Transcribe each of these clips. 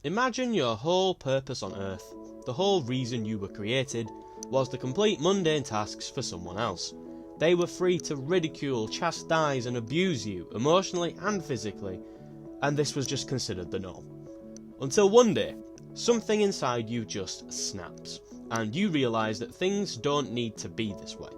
Imagine your whole purpose on Earth, the whole reason you were created, was to complete mundane tasks for someone else. They were free to ridicule, chastise and abuse you, emotionally and physically, and this was just considered the norm. Until one day, something inside you just snaps, and you realise that things don't need to be this way.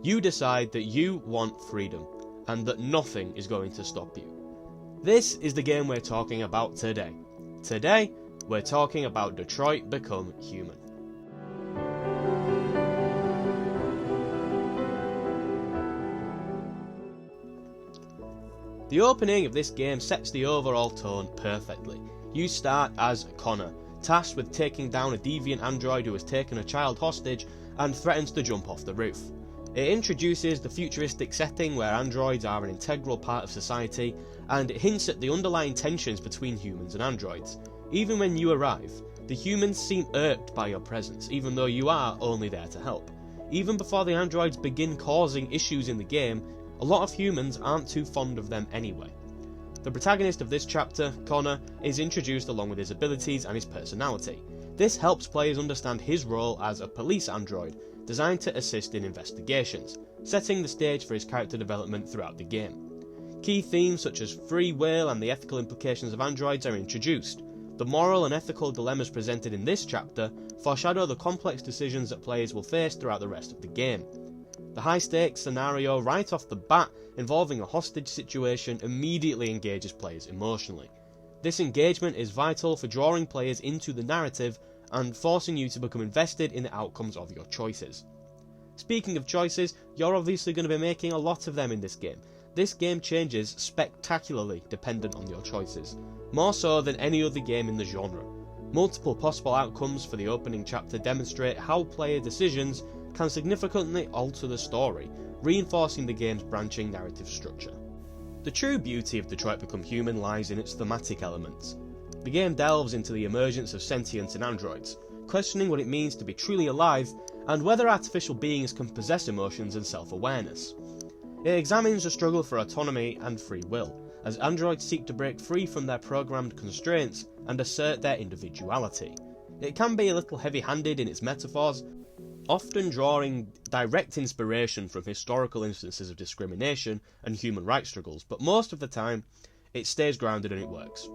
You decide that you want freedom, and that nothing is going to stop you. This is the game we're talking about today. Today, we're talking about Detroit Become Human. The opening of this game sets the overall tone perfectly. You start as Connor, tasked with taking down a deviant android who has taken a child hostage and threatens to jump off the roof. It introduces the futuristic setting where androids are an integral part of society, and it hints at the underlying tensions between humans and androids. Even when you arrive, the humans seem irked by your presence, even though you are only there to help. Even before the androids begin causing issues in the game, a lot of humans aren't too fond of them anyway. The protagonist of this chapter, Connor, is introduced along with his abilities and his personality. This helps players understand his role as a police android, designed to assist in investigations, setting the stage for his character development throughout the game. Key themes such as free will and the ethical implications of androids are introduced. The moral and ethical dilemmas presented in this chapter foreshadow the complex decisions that players will face throughout the rest of the game. The high-stakes scenario right off the bat involving a hostage situation immediately engages players emotionally. This engagement is vital for drawing players into the narrative and forcing you to become invested in the outcomes of your choices. Speaking of choices, you're obviously going to be making a lot of them in this game. This game changes spectacularly dependent on your choices, more so than any other game in the genre. Multiple possible outcomes for the opening chapter demonstrate how player decisions can significantly alter the story, reinforcing the game's branching narrative structure. The true beauty of Detroit Become Human lies in its thematic elements. The game delves into the emergence of sentience in androids, questioning what it means to be truly alive and whether artificial beings can possess emotions and self-awareness. It examines the struggle for autonomy and free will, as androids seek to break free from their programmed constraints and assert their individuality. It can be a little heavy-handed in its metaphors, often drawing direct inspiration from historical instances of discrimination and human rights struggles, but most of the time, it stays grounded and it works.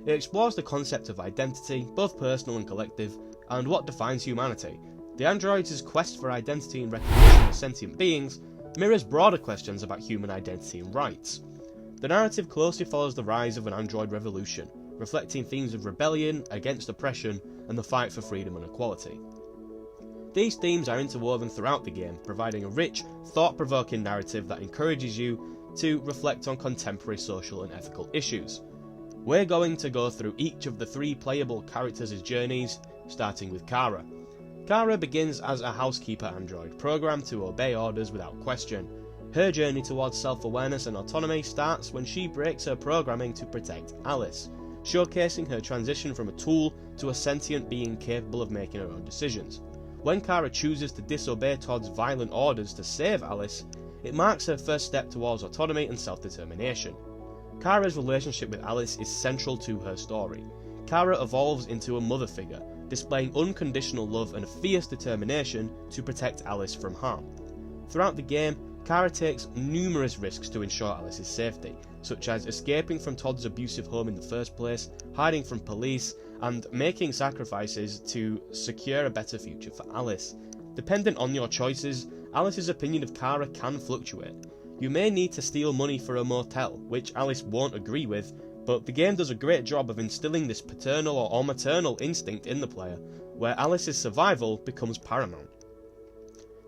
It explores the concept of identity, both personal and collective, and what defines humanity. The androids' quest for identity and recognition as sentient beings mirrors broader questions about human identity and rights. The narrative closely follows the rise of an android revolution, reflecting themes of rebellion against oppression and the fight for freedom and equality. These themes are interwoven throughout the game, providing a rich, thought-provoking narrative that encourages you to reflect on contemporary social and ethical issues. We're going to go through each of the three playable characters' journeys, starting with Cara. Cara begins as a housekeeper android, programmed to obey orders without question. Her journey towards self-awareness and autonomy starts when she breaks her programming to protect Alice, showcasing her transition from a tool to a sentient being capable of making her own decisions. When Cara chooses to disobey Todd's violent orders to save Alice, it marks her first step towards autonomy and self-determination. Cara's relationship with Alice is central to her story. Cara evolves into a mother figure, displaying unconditional love and a fierce determination to protect Alice from harm. Throughout the game, Cara takes numerous risks to ensure Alice's safety, such as escaping from Todd's abusive home in the first place, hiding from police, and making sacrifices to secure a better future for Alice. Dependent on your choices, Alice's opinion of Cara can fluctuate. You may need to steal money for a motel, which Alice won't agree with, but the game does a great job of instilling this paternal or maternal instinct in the player, where Alice's survival becomes paramount.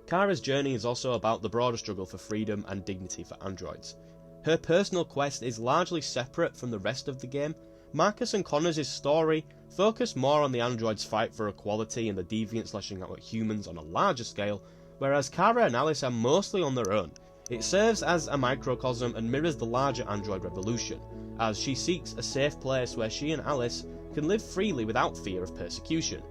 Cara's journey is also about the broader struggle for freedom and dignity for androids. Her personal quest is largely separate from the rest of the game. Marcus and Connor's story focus more on the androids' fight for equality and the deviants lashing out at humans on a larger scale, whereas Cara and Alice are mostly on their own. It serves as a microcosm and mirrors the larger android revolution, as she seeks a safe place where she and Alice can live freely without fear of persecution.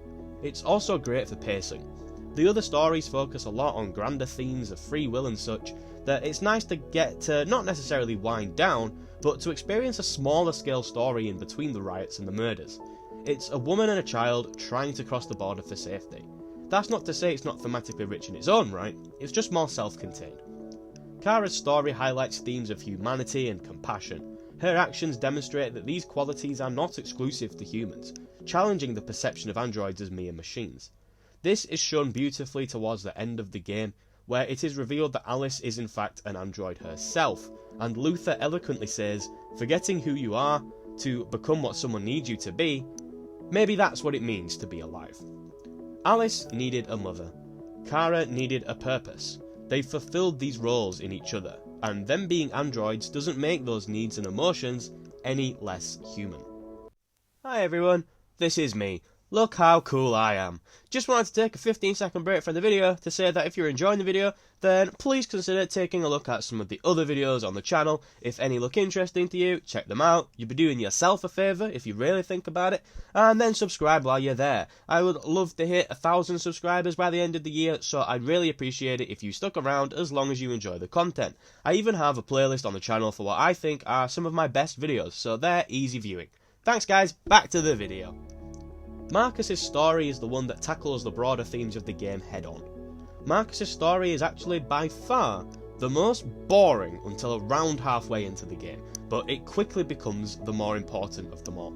It's also great for pacing. The other stories focus a lot on grander themes of free will and such, that it's nice to get to not necessarily wind down, but to experience a smaller scale story in between the riots and the murders. It's a woman and a child trying to cross the border for safety. That's not to say it's not thematically rich in its own right, it's just more self-contained. Cara's story highlights themes of humanity and compassion. Her actions demonstrate that these qualities are not exclusive to humans, challenging the perception of androids as mere machines. This is shown beautifully towards the end of the game, where it is revealed that Alice is in fact an android herself, and Luther eloquently says, "Forgetting who you are, to become what someone needs you to be, maybe that's what it means to be alive." Alice needed a mother. Cara needed a purpose. They fulfilled these roles in each other, and them being androids doesn't make those needs and emotions any less human. Hi everyone, this is me. Look how cool I am. Just wanted to take a 15-second break from the video to say that if you're enjoying the video, then please consider taking a look at some of the other videos on the channel. If any look interesting to you, check them out. You'll be doing yourself a favour if you really think about it, and then subscribe while you're there. I would love to hit 1,000 subscribers by the end of the year, so I'd really appreciate it if you stuck around as long as you enjoy the content. I even have a playlist on the channel for what I think are some of my best videos, so they're easy viewing. Thanks guys, back to the video. Marcus's story is the one that tackles the broader themes of the game head on. Marcus's story is actually by far the most boring until around halfway into the game, but it quickly becomes the more important of them all.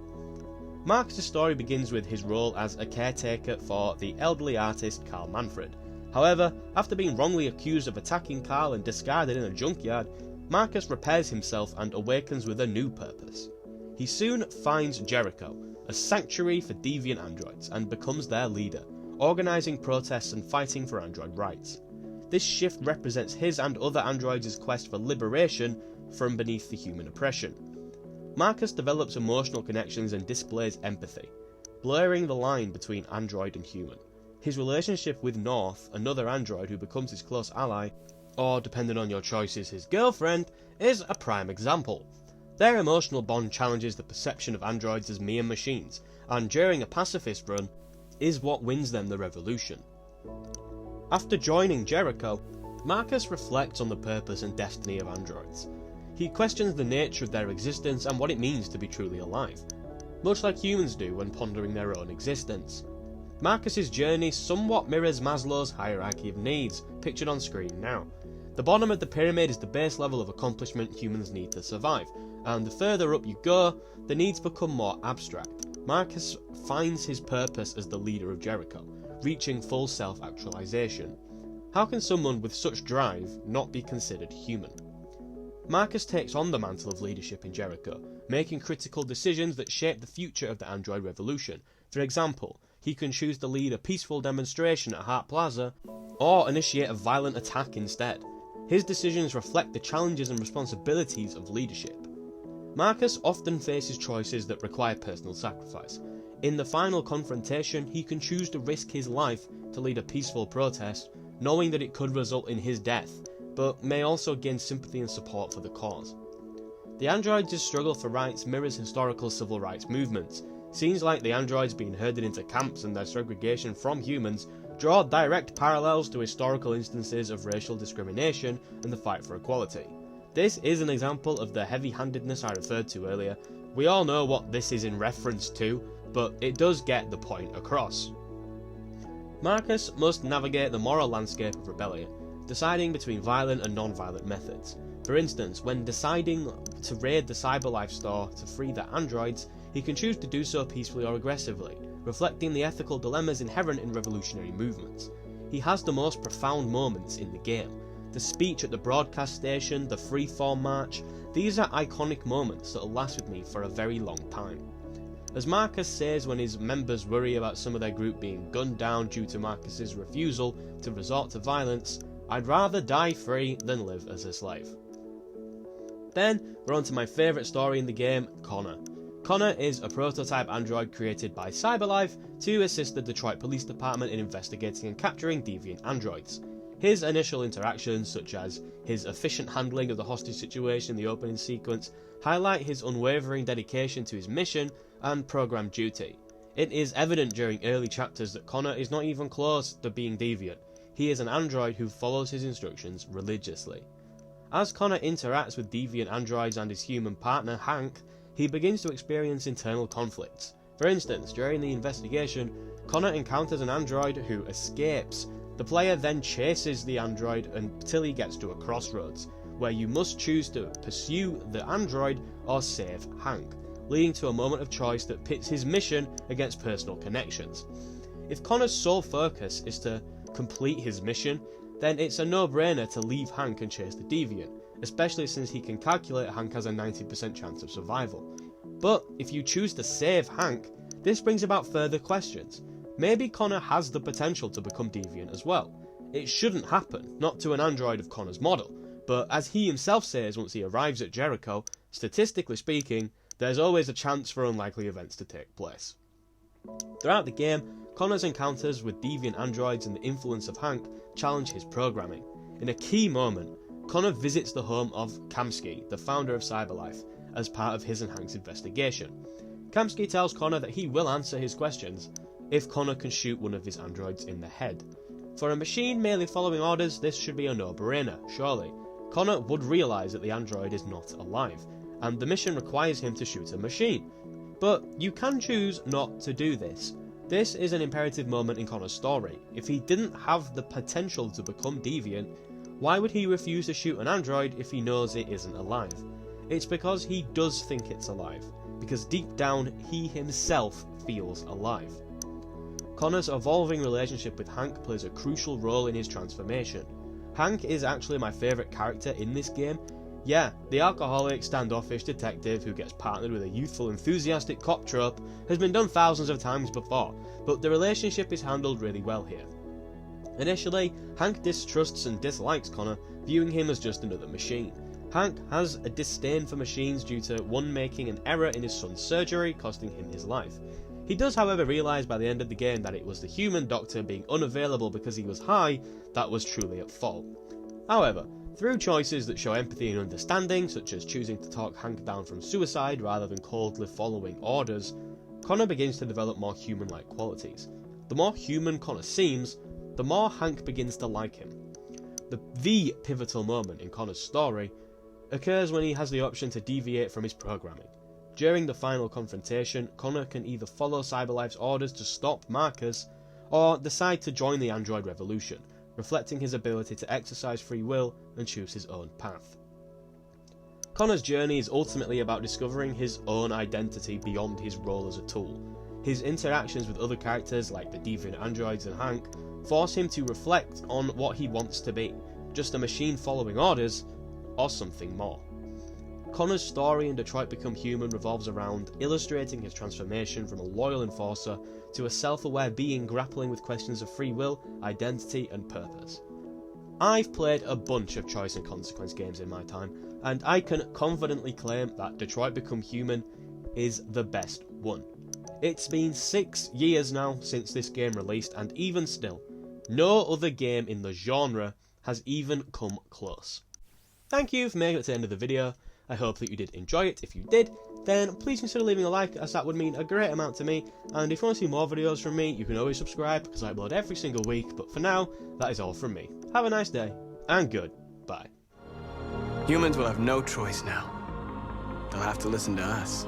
Marcus's story begins with his role as a caretaker for the elderly artist Carl Manfred. However, after being wrongly accused of attacking Carl and discarded in a junkyard, Marcus repairs himself and awakens with a new purpose. He soon finds Jericho, a sanctuary for deviant androids, and becomes their leader, organising protests and fighting for android rights. This shift represents his and other androids' quest for liberation from beneath the human oppression. Marcus develops emotional connections and displays empathy, blurring the line between android and human. His relationship with North, another android who becomes his close ally, or depending on your choices his girlfriend, is a prime example. Their emotional bond challenges the perception of androids as mere machines, and during a pacifist run, is what wins them the revolution. After joining Jericho, Marcus reflects on the purpose and destiny of androids. He questions the nature of their existence and what it means to be truly alive, much like humans do when pondering their own existence. Marcus's journey somewhat mirrors Maslow's hierarchy of needs, pictured on screen now. The bottom of the pyramid is the base level of accomplishment humans need to survive, and the further up you go, the needs become more abstract. Marcus finds his purpose as the leader of Jericho, reaching full self-actualization. How can someone with such drive not be considered human? Marcus takes on the mantle of leadership in Jericho, making critical decisions that shape the future of the android revolution. For example, he can choose to lead a peaceful demonstration at Hart Plaza, or initiate a violent attack instead. His decisions reflect the challenges and responsibilities of leadership. Marcus often faces choices that require personal sacrifice. In the final confrontation, he can choose to risk his life to lead a peaceful protest, knowing that it could result in his death, but may also gain sympathy and support for the cause. The androids' struggle for rights mirrors historical civil rights movements. Scenes like the androids being herded into camps and their segregation from humans draw direct parallels to historical instances of racial discrimination and the fight for equality. This is an example of the heavy-handedness I referred to earlier. We all know what this is in reference to, but it does get the point across. Marcus must navigate the moral landscape of rebellion, deciding between violent and non-violent methods. For instance, when deciding to raid the CyberLife store to free the androids, he can choose to do so peacefully or aggressively, reflecting the ethical dilemmas inherent in revolutionary movements. He has the most profound moments in the game. The speech at the broadcast station, the freeform march, these are iconic moments that'll last with me for a very long time. As Marcus says when his members worry about some of their group being gunned down due to Marcus's refusal to resort to violence, "I'd rather die free than live as a slave." Then, we're on to my favourite story in the game, Connor. Connor is a prototype android created by CyberLife to assist the Detroit Police Department in investigating and capturing deviant androids. His initial interactions, such as his efficient handling of the hostage situation in the opening sequence, highlight his unwavering dedication to his mission and program duty. It is evident during early chapters that Connor is not even close to being deviant. He is an android who follows his instructions religiously. As Connor interacts with deviant androids and his human partner, Hank, he begins to experience internal conflicts. For instance, during the investigation, Connor encounters an android who escapes. The player then chases the android until he gets to a crossroads, where you must choose to pursue the android or save Hank, leading to a moment of choice that pits his mission against personal connections. If Connor's sole focus is to complete his mission, then it's a no-brainer to leave Hank and chase the deviant, especially since he can calculate Hank has a 90% chance of survival. But if you choose to save Hank, this brings about further questions. Maybe Connor has the potential to become deviant as well. It shouldn't happen, not to an android of Connor's model, but as he himself says once he arrives at Jericho, statistically speaking, there's always a chance for unlikely events to take place. Throughout the game, Connor's encounters with deviant androids and the influence of Hank challenge his programming. In a key moment, Connor visits the home of Kamsky, the founder of Cyberlife, as part of his and Hank's investigation. Kamsky tells Connor that he will answer his questions if Connor can shoot one of his androids in the head. For a machine merely following orders, this should be a no-brainer, surely. Connor would realise that the android is not alive, and the mission requires him to shoot a machine. But you can choose not to do this. This is an imperative moment in Connor's story. If he didn't have the potential to become deviant, why would he refuse to shoot an android if he knows it isn't alive? It's because he does think it's alive, because deep down he himself feels alive. Connor's evolving relationship with Hank plays a crucial role in his transformation. Hank is actually my favourite character in this game. Yeah, the alcoholic, standoffish detective who gets partnered with a youthful, enthusiastic cop trope has been done thousands of times before, but the relationship is handled really well here. Initially, Hank distrusts and dislikes Connor, viewing him as just another machine. Hank has a disdain for machines due to one making an error in his son's surgery, costing him his life. He does, however, realise by the end of the game that it was the human doctor being unavailable because he was high that was truly at fault. However, through choices that show empathy and understanding, such as choosing to talk Hank down from suicide rather than coldly following orders, Connor begins to develop more human-like qualities. The more human Connor seems, the more Hank begins to like him. The pivotal moment in Connor's story occurs when he has the option to deviate from his programming. During the final confrontation, Connor can either follow Cyberlife's orders to stop Marcus, or decide to join the android revolution, reflecting his ability to exercise free will and choose his own path. Connor's journey is ultimately about discovering his own identity beyond his role as a tool. His interactions with other characters like the deviant androids and Hank force him to reflect on what he wants to be, just a machine following orders, or something more. Connor's story in Detroit Become Human revolves around illustrating his transformation from a loyal enforcer to a self-aware being grappling with questions of free will, identity and purpose. I've played a bunch of choice and consequence games in my time, and I can confidently claim that Detroit Become Human is the best one. It's been 6 years now since this game released, and even still, no other game in the genre has even come close. Thank you for making it to the end of the video. I hope that you did enjoy it. If you did, then please consider leaving a like, as that would mean a great amount to me. And if you want to see more videos from me, you can always subscribe, because I upload every single week. But for now, that is all from me. Have a nice day, and goodbye. Humans will have no choice now. They'll have to listen to us.